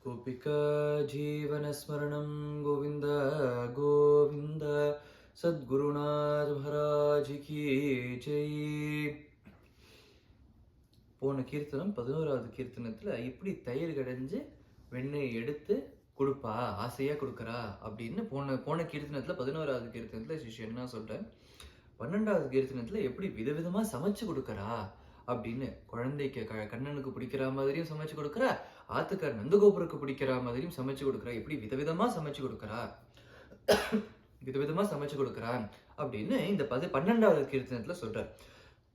गोपिका जीवनस्मरणं गोविन्द गोविन्द सद्गुरुनाथ महाराज की जय. போன கீர்த்தனம் 11வது கீர்த்தனத்துல இப்படி தயிர் கடைஞ்சு வெண்ணெய் எடுத்து கொடுப்பா, ஆசையா கொடுக்கறா அப்படின்னு போன கீர்த்தனத்துல 11வது கீர்த்தனத்துல சிஷ்யன் என்ன சொல்றேன். 12வது கீர்த்தனத்துல எப்படி விதவிதமா சமைச்சு கொடுக்கறா அப்படின்னு, குழந்தைக்கு கண்ணனுக்கு பிடிக்கிற மாதிரியும் சமைச்சு கொடுக்கறா, ஆத்துக்கார் நந்தகோபுருக்கு பிடிக்கிற மாதிரியும் சமைச்சு கொடுக்கறா, எப்படி விதவிதமா சமைச்சு கொடுக்கறா விதவிதமா சமைச்சு கொடுக்கறான் அப்படின்னு இந்த 12வது கீர்த்தனத்துல சொல்றார்.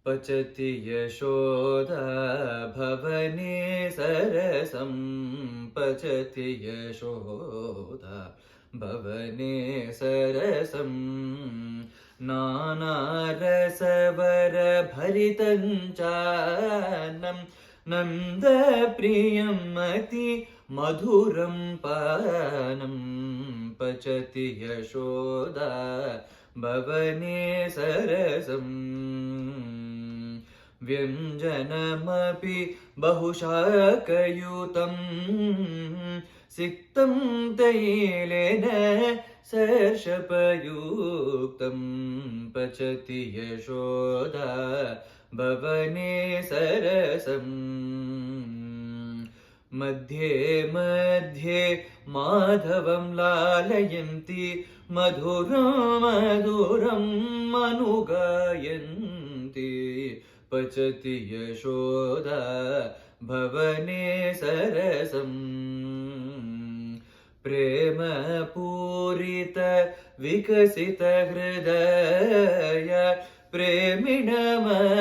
பச்சதி யசோதா பவனே சரசம், பச்சதி யசோதா பவனே சரசம், நானாரசவர பரிதஞ்சானம் நந்த பிரியம் மதி மதுரம் பானம், பச்சதி யசோதா பவனே சரசம், व्यञ्जनमपि बहुशाकयुतं सिक्तं तैलेन सर्षपयुक्तं, पचति यशोदा भवने सरसं, मध्ये मध्ये माधवं लालयन्ति मधुरं मधुरं अनुगायन्ति, पचति यशोदा भवने सरसं, प्रेम पूरित विकसित हृदय प्रेमिणमपि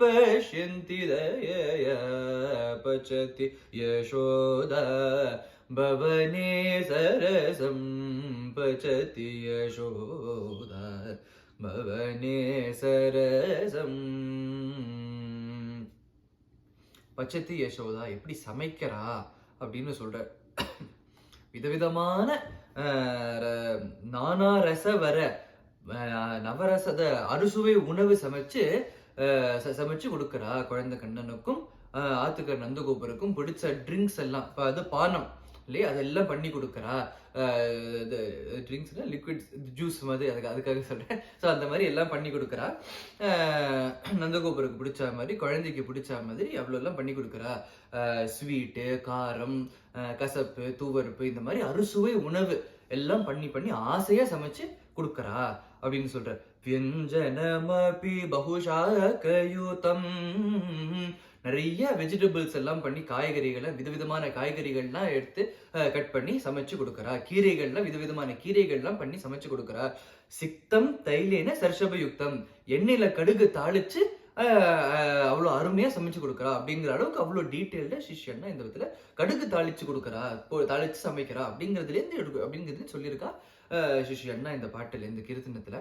पश्यन्ति दयया, पचति यशोदा भवने सरसं, पचति यशोदा பவனே சரசம். பச்சத்தி யசோதா எப்படி சமைக்கிறா அப்படின்னு சொல்ற. விதவிதமான நானா ரச வர நவரசத அறுசுவை உணவு சமைச்சு கொடுக்கறா குழந்தை கண்ணனுக்கும் ஆத்துக்கர் நந்தகோபுருக்கும் பிடிச்ச ட்ரிங்க்ஸ் எல்லாம், அது பானம் இல்லையா, அதெல்லாம் பண்ணி கொடுக்கறா. ட்ரிங்க்ஸ்னா லிக்விட் ஜூஸ் மாதிரி, அதுக்காக சொல்றேன். ஸோ அந்த மாதிரி எல்லாம் பண்ணி கொடுக்குறா. நந்தகோபுருக்கு பிடிச்ச மாதிரி, குழந்தைக்கு பிடிச்ச மாதிரி அவ்வளோ எல்லாம் பண்ணி கொடுக்குறா. ஸ்வீட்டு, காரம், கசப்பு, தூவறுப்பு, இந்த மாதிரி அறுசுவை உணவு எல்லாம் பண்ணி ஆசையா சமைச்சு கொடுக்கறா அப்படின்னு சொல்ற. வியஞ்சனமபி பகுஷாகயுதம், நிறைய வெஜிடபிள்ஸ் எல்லாம் பண்ணி, காய்கறிகளை விதவிதமான காய்கறிகள்லாம் எடுத்து கட் பண்ணி சமைச்சு கொடுக்கறா. கீரைகள்லாம் விதவிதமான கீரைகள்லாம் பண்ணி சமைச்சு கொடுக்கறா. சிக்தம் தைலேன சர்ஷபயுக்தம், எண்ணெயில கடுகு தாளிச்சு அவ்வளோ அருமையா சமைச்சு கொடுக்கறா. அப்படிங்கிற அளவுக்கு அவ்வளோ டீட்டெயில்டா சிஷ்யன்னா இந்த விதத்துல கடுகு தாளிச்சு கொடுக்கறா, தாளிச்சு சமைக்கிறா அப்படிங்கிறதுலேருந்து சொல்லியிருக்கா சிஷ்யன்னா இந்த பாட்டுல, இந்த கீர்த்தனத்துல.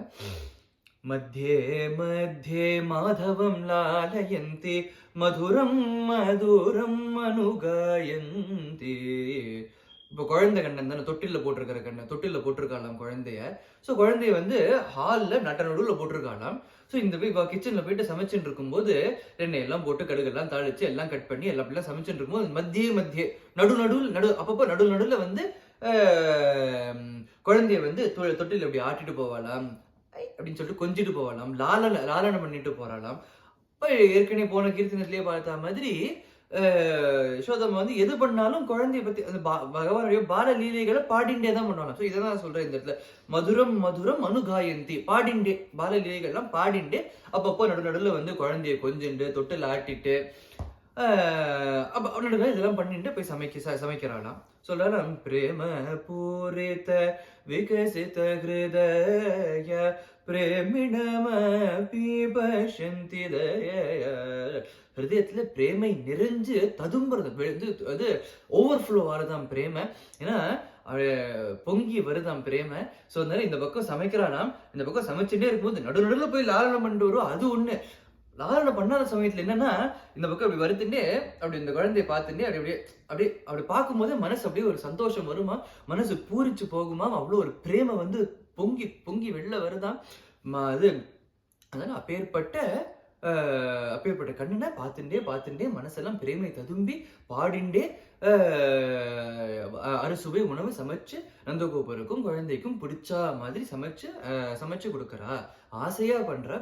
मध्ये मध्ये माधवं लालयन्ति मधुरं मधुरं अनुगायन्ति. இப்போ குழந்தை கண்ணன் தானே, தொட்டில போட்டிருக்காளாம் குழந்தைய. ஸோ குழந்தைய ஹாலில் நடுவில் போட்டிருக்காளாம். ஸோ இந்த போய் கிச்சனில் போயிட்டு சமைச்சுட்டு இருக்கும்போது எண்ணெய் எல்லாம் போட்டு கடுகெல்லாம் தாளிச்சு எல்லாம் கட் பண்ணி எல்லாம் சமைச்சுட்டு இருக்கும்போது மத்திய நடுவில் அப்பப்போ நடுவில் குழந்தைய தொட்டில் அப்படி ஆட்டிட்டு போவாளாம் அப்படின்னு சொல்லிட்டு கொஞ்சிட்டு போவாளாம், லாலனம் பண்ணிட்டு போறாளாம். ஏற்கனவே போன கீர்த்தனத்திலேயே பார்த்த மாதிரி யசோதம்மா எது பண்ணாலும் குழந்தைய பத்தி அந்த பகவானுடைய பால லீலைகளை பாடிண்டே தான் பண்ணுவாங்க. ஸோ இதான் சொல்றேன் இந்த இடத்துல, மதுரம் மதுரம் அனுகாயந்தி, பாடிண்டே பால லீலைகள்லாம் பாடிண்டே அப்பப்போ நடுவில் குழந்தைய கொஞ்சிண்டு தொட்டில் ஆட்டிட்டு நடுவில் இதெல்லாம் பண்ணிட்டு போய் சமைக்கிறாளாம். சொல்லலாம். பிரேம பூரித விகசித ஹிருதய பிரேமிணமபி பஷ்யந்தி தயயா, ஹிருதயத்துல பிரேமை நிறைஞ்சு ததும்புறது, அது ஓவர்ஃப்ளோ ஆறுதான் பிரேமை. ஏன்னா பொங்கி வருதாம் பிரேமை. ஸோ அதனால இந்த பக்கம் சமைக்கிறானாம், இந்த பக்கம் சமைச்சுட்டே இருக்கும்போது நடுவில் போய் லாலனம் பண்ணிட்டு வரும். அது ஒண்ணு. லாலனை பண்ணாத சமயத்துல என்னன்னா, இந்த பக்கம் அப்படி வருத்துட்டே அப்படி இந்த குழந்தைய பார்த்துட்டே அப்படி பார்க்கும்போது மனசு அப்படியே ஒரு சந்தோஷம் வருமா, மனசு பூரிச்சு போகுமா, அவ்வளோ ஒரு பிரேம பொங்கி வெளில வருதான். அது அதனால அப்பேற்பட்ட அப்பேற்பட்ட கண்ணனை பார்த்துண்டே மனசெல்லாம் பிரேமை ததும்பி பாடிண்டே அறுசுவை உணவு சமைச்சு நந்தகோபருக்கும் குழந்தைக்கும் பிடிச்சா மாதிரி சமைச்சு கொடுக்கறா. ஆசையா பண்றா,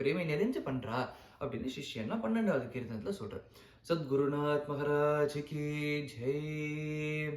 பிரேமை நிறைஞ்சு பண்றா அப்படின்னு சிஷ்யன்லாம் 12வது கீர்த்தனத்துல சொல்றார். சத்குருநாத் மகாராஜ் கி ஜெய்.